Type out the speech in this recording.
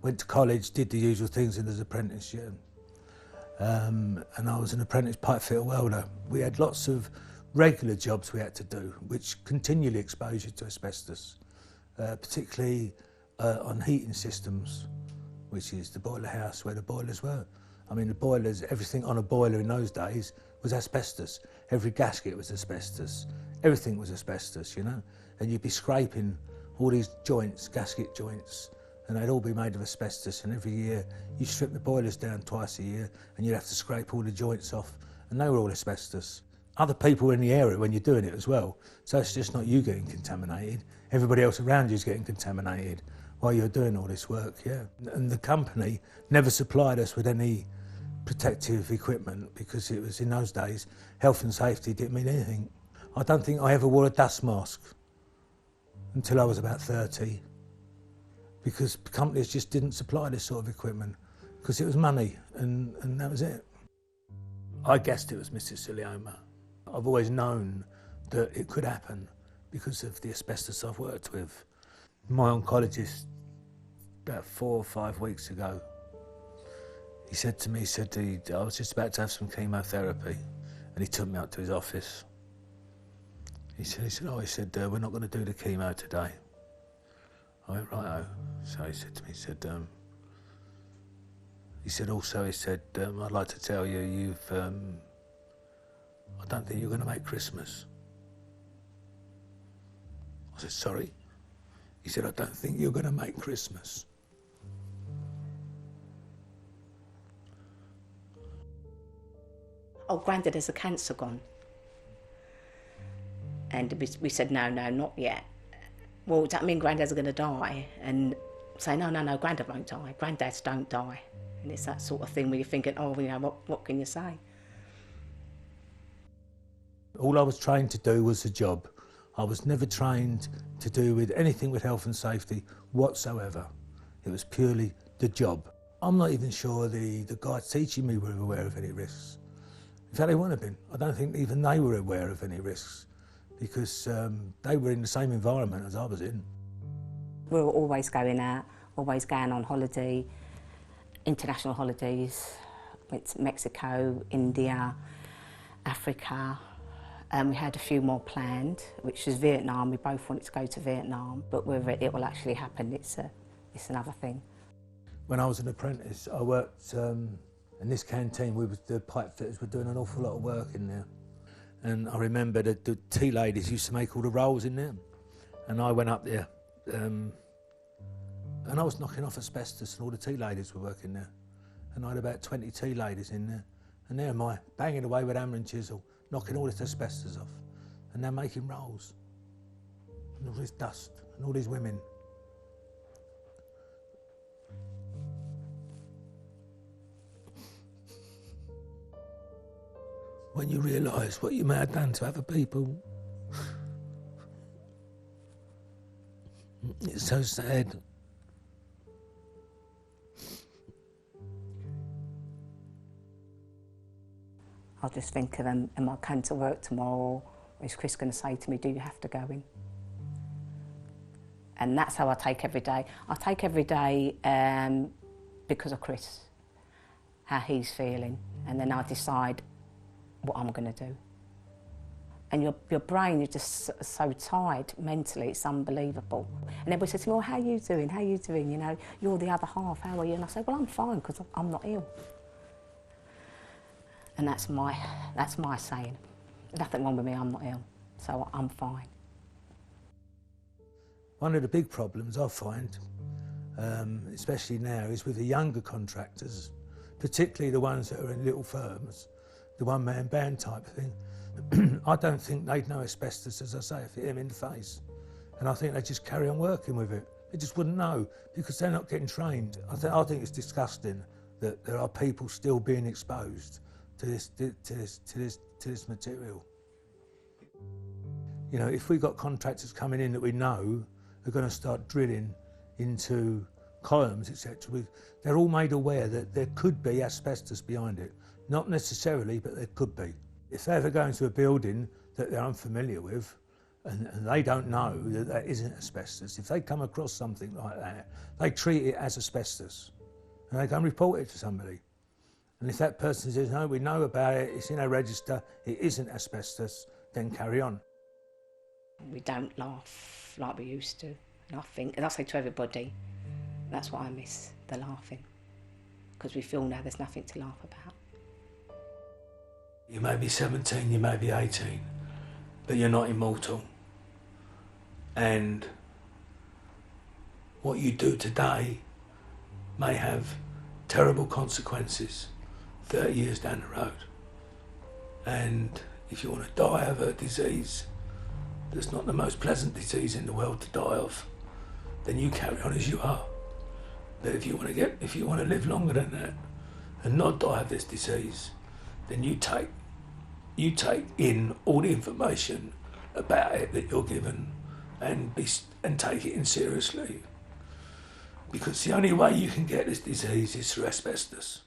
Went to college, did the usual things in his apprenticeship. And I was an apprentice pipe fitter welder. We had lots of regular jobs we had to do, which continually exposed you to asbestos, particularly on heating systems, which is the boiler house where the boilers were. I mean, the boilers, everything on a boiler in those days was asbestos. Every gasket was asbestos. Everything was asbestos, you know? And you'd be scraping all these joints, gasket joints, and they'd all be made of asbestos. And every year you strip the boilers down twice a year and you'd have to scrape all the joints off, and they were all asbestos. Other people were in the area when you're doing it as well. So it's just not you getting contaminated. Everybody else around you is getting contaminated while you're doing all this work, yeah. And the company never supplied us with any protective equipment because it was, in those days, health and safety didn't mean anything. I don't think I ever wore a dust mask until I was about 30, because companies just didn't supply this sort of equipment because it was money, and that was it. I guessed it was mesothelioma. I've always known that it could happen because of the asbestos I've worked with. My oncologist, about 4 or 5 weeks ago, he said to me, I was just about to have some chemotherapy, and he took me up to his office. He said, we're not going to do the chemo today. I went, righto. So he said to me, I'd like to tell you, I don't think you're going to make Christmas. I said, sorry? He said, I don't think you're going to make Christmas. Oh, Grandad, has the cancer gone? And we said, no, not yet. Well, does that mean Grandad's going to die? And say, no, Grandad won't die. Granddads don't die. And it's that sort of thing where you're thinking, oh, you know, what can you say? All I was trained to do was a job. I was never trained to do with anything with health and safety whatsoever. It was purely the job. I'm not even sure the guys teaching me were aware of any risks. In fact, they wouldn't have been. I don't think even they were aware of any risks because they were in the same environment as I was in. We were always going out, always going on holiday, international holidays. Went to Mexico, India, Africa. We had a few more planned, which was Vietnam. We both wanted to go to Vietnam, but whether it will actually happen, it's another thing. When I was an apprentice, I worked in this canteen. The pipe fitters were doing an awful lot of work in there. And I remember that the tea ladies used to make all the rolls in there. And I went up there and I was knocking off asbestos, and all the tea ladies were working there. And I had about 20 tea ladies in there. And there am I, banging away with hammer and chisel, knocking all this asbestos off. And they're making rolls. And all this dust, and all these women. When you realise what you may have done to other people, it's so sad. I'll just think of them, am I coming to work tomorrow? Or is Chris going to say to me, do you have to go in? And that's how I take every day. I take every day because of Chris, how he's feeling, and then I decide what I'm going to do. And your brain is just so tired mentally, it's unbelievable. And everybody says to me, well, how are you doing? How are you doing? You know, you're the other half, how are you? And I say, well, I'm fine because I'm not ill. And that's my saying. Nothing wrong with me, I'm not ill, so I'm fine. One of the big problems I find, especially now, is with the younger contractors, particularly the ones that are in little firms, the one-man band type thing. I don't think they'd know asbestos, as I say, if it hit them in the face. And I think they'd just carry on working with it. They just wouldn't know because they're not getting trained. I think it's disgusting that there are people still being exposed to this material. You know, if we've got contractors coming in that we know are going to start drilling into columns, etc., they're all made aware that there could be asbestos behind it. Not necessarily, but there could be. If they ever go into a building that they're unfamiliar with, and they don't know that that isn't asbestos. If they come across something like that, they treat it as asbestos and they go and report it to somebody. And if that person says, no, we know about it, it's in our register, it isn't asbestos, then carry on. We don't laugh like we used to. And I think, and I say to everybody, that's what I miss, the laughing. Because we feel now there's nothing to laugh about. You may be 17, you may be 18, but you're not immortal. And what you do today may have terrible consequences 30 years down the road. And if you want to die of a disease that's not the most pleasant disease in the world to die of, then you carry on as you are. But if you want to live longer than that and not die of this disease, then you take in all the information about it that you're given and take it in seriously. Because the only way you can get this disease is through asbestos.